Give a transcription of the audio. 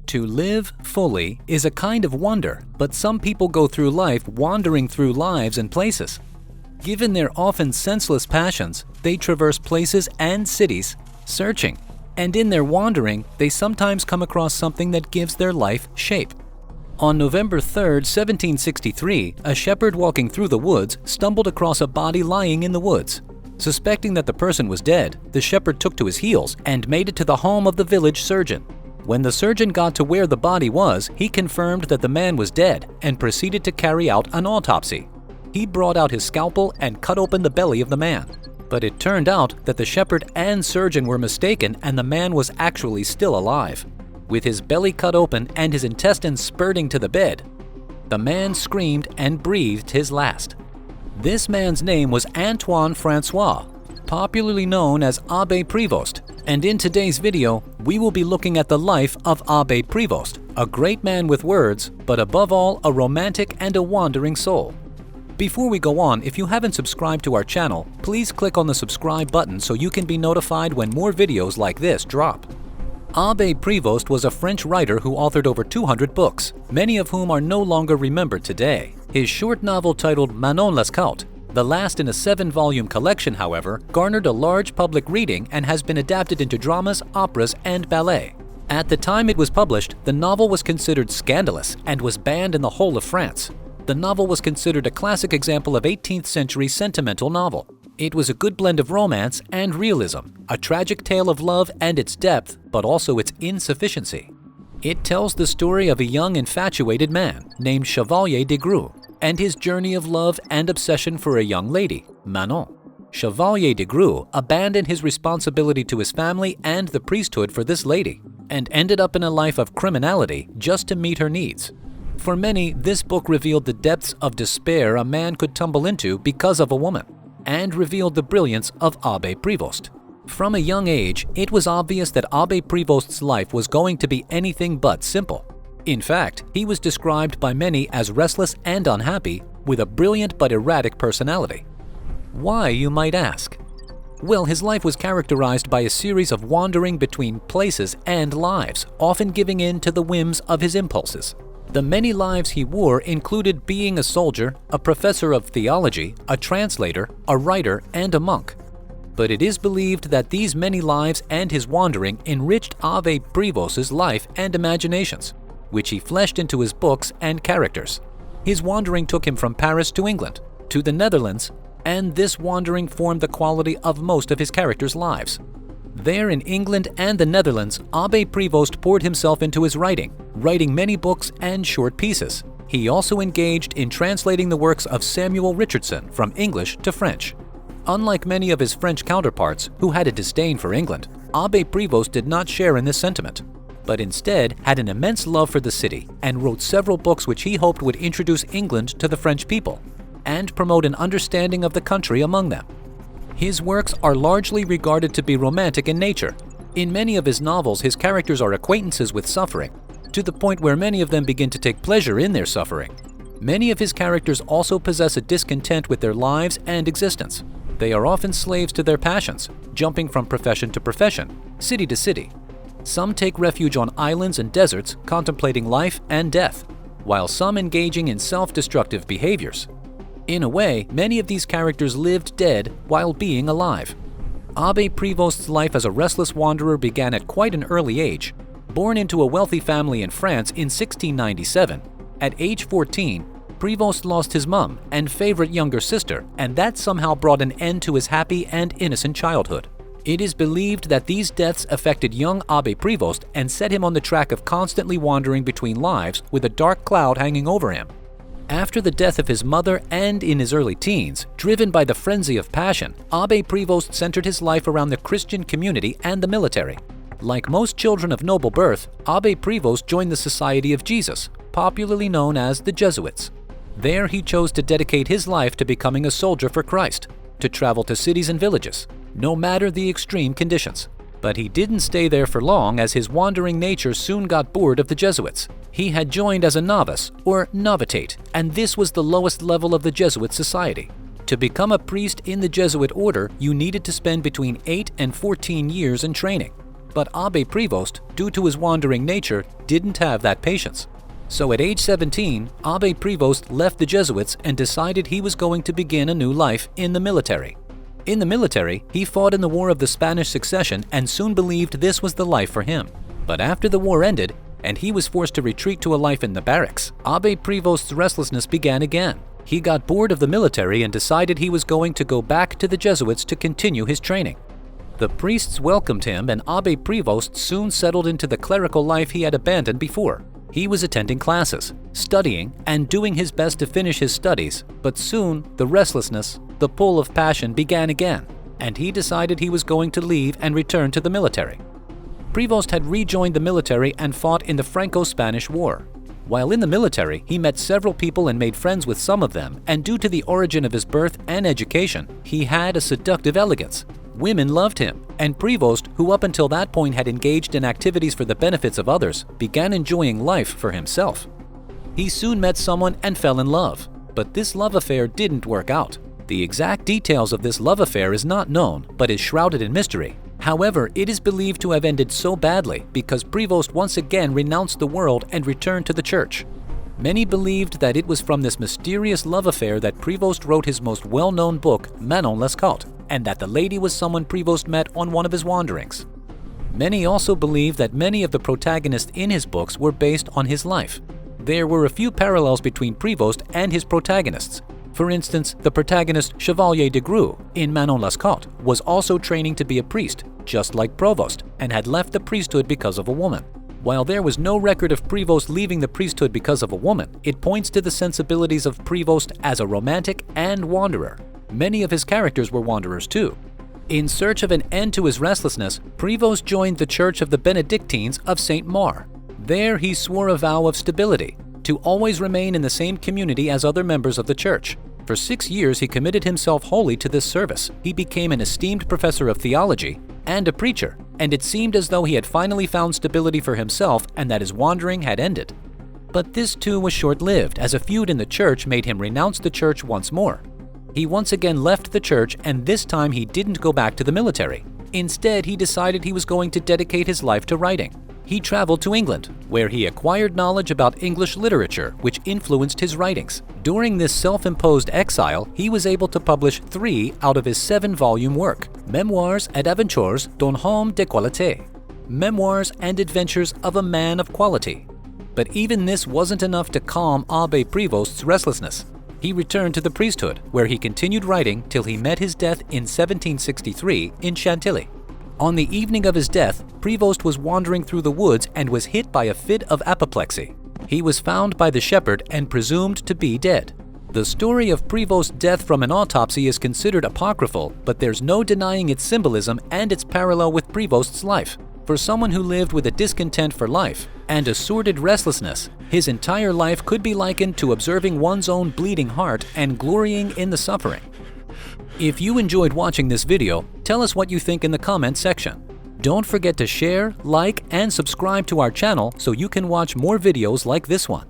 To live fully is a kind of wonder, but some people go through life wandering through lives and places. Given their often senseless passions, they traverse places and cities, searching. And in their wandering, they sometimes come across something that gives their life shape. On November 3, 1763, a shepherd walking through the woods stumbled across a body lying in the woods. Suspecting that the person was dead, the shepherd took to his heels and made it to the home of the village surgeon. When the surgeon got to where the body was, he confirmed that the man was dead and proceeded to carry out an autopsy. He brought out his scalpel and cut open the belly of the man. But it turned out that the shepherd and surgeon were mistaken and the man was actually still alive. With his belly cut open and his intestines spurting to the bed, the man screamed and breathed his last. This man's name was Antoine Francois, popularly known as Abbe Prevost, and in today's video, we will be looking at the life of Abbe Prevost, a great man with words, but above all, a romantic and a wandering soul. Before we go on, if you haven't subscribed to our channel, please click on the subscribe button so you can be notified when more videos like this drop. Abbe Prevost was a French writer who authored over 200 books, many of whom are no longer remembered today. His short novel titled Manon Lescaut, the last in a 7-volume collection, however, garnered a large public reading and has been adapted into dramas, operas, and ballet. At the time it was published, the novel was considered scandalous and was banned in the whole of France. The novel was considered a classic example of 18th century sentimental novel. It was a good blend of romance and realism, a tragic tale of love and its depth, but also its insufficiency. It tells the story of a young infatuated man named Chevalier de Greux and his journey of love and obsession for a young lady, Manon. Chevalier de Greux abandoned his responsibility to his family and the priesthood for this lady, and ended up in a life of criminality just to meet her needs. For many, this book revealed the depths of despair a man could tumble into because of a woman, and revealed the brilliance of Abbe Prevost. From a young age, it was obvious that Abbe Prevost's life was going to be anything but simple. In fact, he was described by many as restless and unhappy, with a brilliant but erratic personality. Why, you might ask? Well, his life was characterized by a series of wandering between places and lives, often giving in to the whims of his impulses. The many lives he wore included being a soldier, a professor of theology, a translator, a writer, and a monk. But it is believed that these many lives and his wandering enriched Abbe Prevost's life and imaginations, which he fleshed into his books and characters. His wandering took him from Paris to England, to the Netherlands, and this wandering formed the quality of most of his characters' lives. There in England and the Netherlands, Abbe Prevost poured himself into his writing many books and short pieces. He also engaged in translating the works of Samuel Richardson from English to French. Unlike many of his French counterparts who had a disdain for England, Abbe Prevost did not share in this sentiment, but instead had an immense love for the city and wrote several books which he hoped would introduce England to the French people and promote an understanding of the country among them. His works are largely regarded to be romantic in nature. In many of his novels, his characters are acquaintances with suffering, to the point where many of them begin to take pleasure in their suffering. Many of his characters also possess a discontent with their lives and existence. They are often slaves to their passions, jumping from profession to profession, city to city. Some take refuge on islands and deserts, contemplating life and death, while some engaging in self-destructive behaviors. In a way, many of these characters lived dead while being alive. Abbe Prevost's life as a restless wanderer began at quite an early age. Born into a wealthy family in France in 1697, at age 14, Prevost lost his mom and favorite younger sister, and that somehow brought an end to his happy and innocent childhood. It is believed that these deaths affected young Abbe Prevost and set him on the track of constantly wandering between lives with a dark cloud hanging over him. After the death of his mother and in his early teens, driven by the frenzy of passion, Abbe Prevost centered his life around the Christian community and the military. Like most children of noble birth, Abbe Prevost joined the Society of Jesus, popularly known as the Jesuits. There he chose to dedicate his life to becoming a soldier for Christ, to travel to cities and villages, no matter the extreme conditions. But he didn't stay there for long, as his wandering nature soon got bored of the Jesuits. He had joined as a novice, or novitate, and this was the lowest level of the Jesuit society. To become a priest in the Jesuit order, you needed to spend between 8 and 14 years in training. But Abbe Prevost, due to his wandering nature, didn't have that patience. So at age 17, Abbe Prevost left the Jesuits and decided he was going to begin a new life in the military. In the military, he fought in the War of the Spanish Succession and soon believed this was the life for him. But after the war ended, and he was forced to retreat to a life in the barracks, Abbe Prevost's restlessness began again. He got bored of the military and decided he was going to go back to the Jesuits to continue his training. The priests welcomed him, and Abbe Prevost soon settled into the clerical life he had abandoned before. He was attending classes, studying, and doing his best to finish his studies, but soon the restlessness, the pull of passion began again, and he decided he was going to leave and return to the military. Prevost had rejoined the military and fought in the Franco-Spanish War. While in the military, he met several people and made friends with some of them, and due to the origin of his birth and education, he had a seductive elegance. Women loved him, and Prevost, who up until that point had engaged in activities for the benefits of others, began enjoying life for himself. He soon met someone and fell in love, but this love affair didn't work out. The exact details of this love affair is not known, but is shrouded in mystery. However, it is believed to have ended so badly because Prevost once again renounced the world and returned to the church. Many believed that it was from this mysterious love affair that Prevost wrote his most well-known book, Manon Lescaut, and that the lady was someone Prevost met on one of his wanderings. Many also believe that many of the protagonists in his books were based on his life. There were a few parallels between Prevost and his protagonists. For instance, the protagonist Chevalier de Grue in Manon Lescaut was also training to be a priest, just like Prevost, and had left the priesthood because of a woman. While there was no record of Prevost leaving the priesthood because of a woman, it points to the sensibilities of Prevost as a romantic and wanderer. Many of his characters were wanderers too. In search of an end to his restlessness, Prevost joined the Church of the Benedictines of St. Maur. There he swore a vow of stability, to always remain in the same community as other members of the church. For 6 years he committed himself wholly to this service. He became an esteemed professor of theology and a preacher, and it seemed as though he had finally found stability for himself and that his wandering had ended. But this too was short-lived, as a feud in the church made him renounce the church once more. He once again left the church, and this time he didn't go back to the military. Instead, he decided he was going to dedicate his life to writing. He traveled to England, where he acquired knowledge about English literature, which influenced his writings. During this self-imposed exile, he was able to publish 3 out of his 7-volume work, Memoirs et Aventures d'un homme de qualité, Memoirs and Adventures of a Man of Quality. But even this wasn't enough to calm Abbe Prevost's restlessness. He returned to the priesthood, where he continued writing till he met his death in 1763 in Chantilly. On the evening of his death, Prevost was wandering through the woods and was hit by a fit of apoplexy. He was found by the shepherd and presumed to be dead. The story of Prevost's death from an autopsy is considered apocryphal, but there's no denying its symbolism and its parallel with Prevost's life. For someone who lived with a discontent for life and a sordid restlessness, his entire life could be likened to observing one's own bleeding heart and glorying in the suffering. If you enjoyed watching this video, tell us what you think in the comments section. Don't forget to share, like, and subscribe to our channel so you can watch more videos like this one.